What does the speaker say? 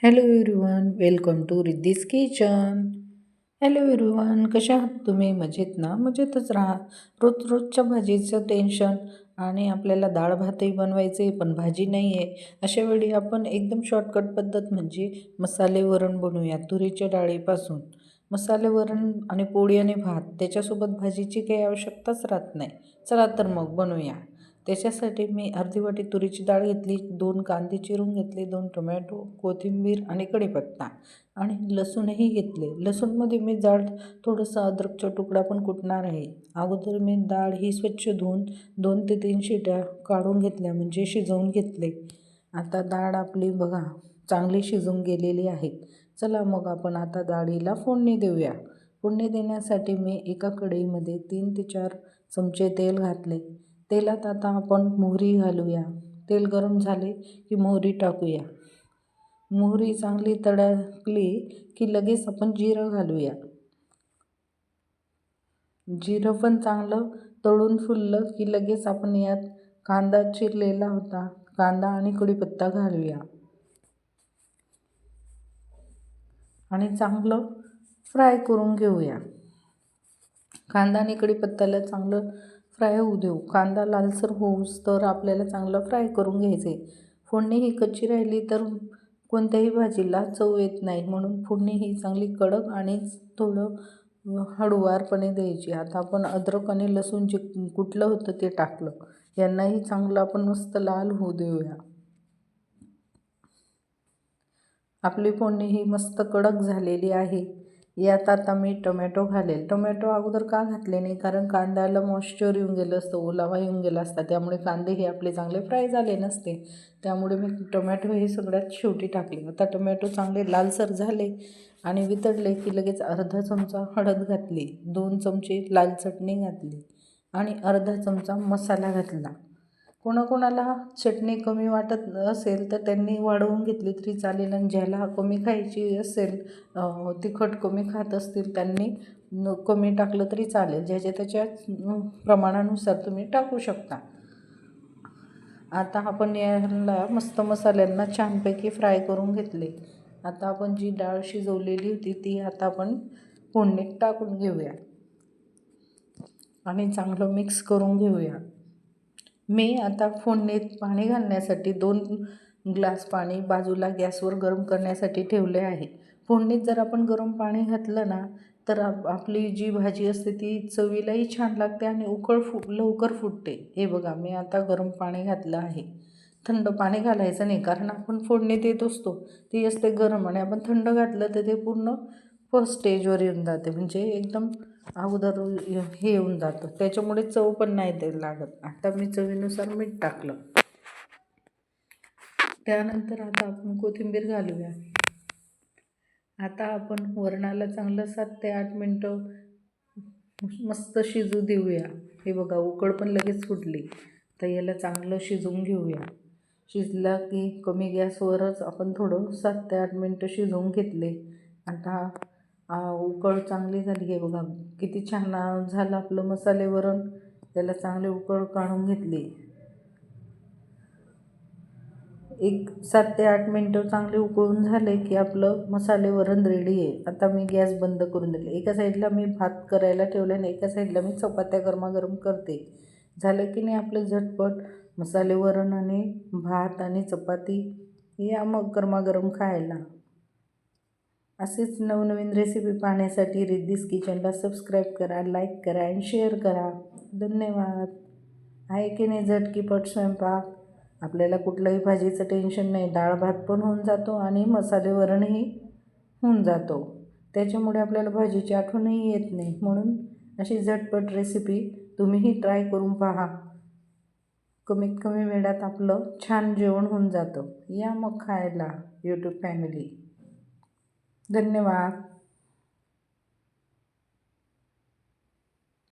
Hello everyone, welcome to Riddhi's kitchen. Hello everyone, कशा आहात तुम्ही? मजेत ना? मजेतच राहा. रोजच्या भाजीचं टेन्शन आणि आपल्याला डाळ भातही बनवायचे पण भाजी नाही आहे. अशा वेळी आपण एकदम शॉर्टकट पद्धत म्हणजे मसाले वरण बनवूया तुरीच्या डाळीपासून. मसाले वरण आणि पोळी आणि भात त्याच्यासोबत भाजीची काही आवश्यकताच राहत नाही. चला तर मग बनवूया. त्याच्यासाठी मी अर्धी वाटी तुरीची डाळ घेतली, 2 कांदे चिरून घेतले, 2 टोमॅटो, कोथिंबीर आणि कढीपत्ता आणि लसूणही घेतले. लसूणमध्ये मी जाड थोडंसं अद्रकचा तुकडा पण कुटणार आहे. अगोदर मी डाळ ही स्वच्छ धुवून 2 ते 3 शिट्या काढून घेतल्या म्हणजे शिजवून घेतले. आता डाळ आपली बघा चांगली शिजून गेलेली आहे. चला मग आपण आता डाळीला फोडणी देऊया. फोडणी देण्यासाठी मी एका कढईमध्ये 3 ते 4 चमचे तेल घातले. तेलात आता आपण मोहरी घालूया. तेल गरम झाले की मोहरी टाकूया. मोहरी चांगली तडकली की लगेच आपण जिरं घालूया. जिरं पण चांगलं तळून फुललं की लगेच आपण यात कांदा चिरलेला होता, कांदा आणि कढीपत्ता घालूया आणि चांगलं फ्राय करून घेऊया. कांदा आणि कढीपत्त्याला चांगलं फ्राय होऊ देऊ. कांदा लालसर होऊस तर आपल्याला चांगलं फ्राय करून घ्यायचे. फोडणी ही कच्ची राहिली तर कोणत्याही भाजीला चव येत नाही, म्हणून फोडणी ही चांगली कडक आणि थोडं हळूवारपणे द्यायची. आता आपण अद्रक आणि लसूण जे कुटलं होतं ते टाकलं. यांनाही चांगलं आपण मस्त लाल होऊ देऊया. आपली फोडणी ही मस्त कडक झालेली आहे. यात आता मी टोमॅटो घालेल. टोमॅटो अगोदर का घातले नाही, कारण कांद्याला मॉइश्चर येऊन गेलं असतं, ओलावा येऊन गेला असता, त्यामुळे कांदे हे आपले चांगले फ्राय झाले नसते. त्यामुळे मी टोमॅटो हे सगळ्यात शेवटी टाकले. आता टोमॅटो चांगले लालसर झाले आणि वितळले की लगेच अर्धा चमचा हळद घातली, 2 चमचे लाल चटणी घातली आणि अर्धा चमचा मसाला घातला. कोणाकोणाला चटणी कमी वाटत असेल तर त्यांनी वाढवून घेतली तरी चालेल, आणि ज्याला कमी खायची असेल, तिखट कमी खात असतील त्यांनी कमी टाकलं तरी चालेल. ज्याच्या त्याच्या प्रमाणानुसार तुम्ही टाकू शकता. आता आपण याला मस्त मसाल्यांना छानपैकी फ्राय करून घेतले. आता आपण जी डाळ शिजवलेली होती ती आता आपण फोडणीत टाकून घेऊया आणि चांगलं मिक्स करून घेऊया. मी आता फोडणीत पाणी घालण्यासाठी 2 ग्लास पाणी बाजूला गॅसवर गरम करण्यासाठी ठेवले आहे. फोडणीत जर आपण गरम पाणी घातलं ना तर आपली जी भाजी असते ती चवीलाही छान लागते आणि लवकर फुटते. हे बघा मी आता गरम पाणी घातलं आहे. थंड पाणी घालायचं नाही, कारण आपण फोडणी देत असतो ती असते गरम, आणि आपण थंड घातलं तर ते पूर्ण फर्स्ट स्टेजवर येऊन जाते, म्हणजे एकदम अगोदर हे येऊन जातं, त्याच्यामुळे चव पण नाही ते लागत. आता मी चवीनुसार मीठ टाकलं. त्यानंतर आता आपण कोथिंबीर घालूया. आता आपण वरणाला चांगलं 7 ते 8 मिनटं मस्त शिजू देऊया. हे बघा उकळ पण लगेच फुटली. तर याला चांगलं शिजवून घेऊया. शिजला की कमी गॅसवरच आपण थोडं 7 ते 8 मिनटं शिजवून घेतले. आता उकळ चांगली झाली. हे बघा किती छान झालं आपलं मसाले वरण. त्याला चांगले उकळ काढून घेतली. 7 ते 8 मिनटं चांगले उकळून झाले की आपलं मसाले वरण रेडी आहे. आता मी गॅस बंद करून दिले. एका साईडला मी भात करायला ठेवले आणि एका साईडला मी चपात्या गरमागरम करते. झालं की नाही आपलं झटपट मसाले वरण आणि भात आणि चपाती. या मग गरमागरम खायला. असेच नवनवीन रेसिपी पाहण्यासाठी रिद्धीज किचनला सबस्क्राईब करा, लाईक करा आणि शेअर करा. धन्यवाद. आहे की नाही झटकीपट स्वयंपाक? आपल्याला कुठलंही भाजीचं टेन्शन नाही. डाळ भात पण होऊन जातो आणि मसाले वरणही होऊन जातो. त्याच्यामुळे आपल्याला भाजीची आठवणही येत नाही. म्हणून अशी झटपट रेसिपी तुम्हीही ट्राय करून पहा. कमीत कमी वेळात आपलं छान जेवण होऊन जातं. या मग खायला यूट्यूब फॅमिली. धन्यवाद.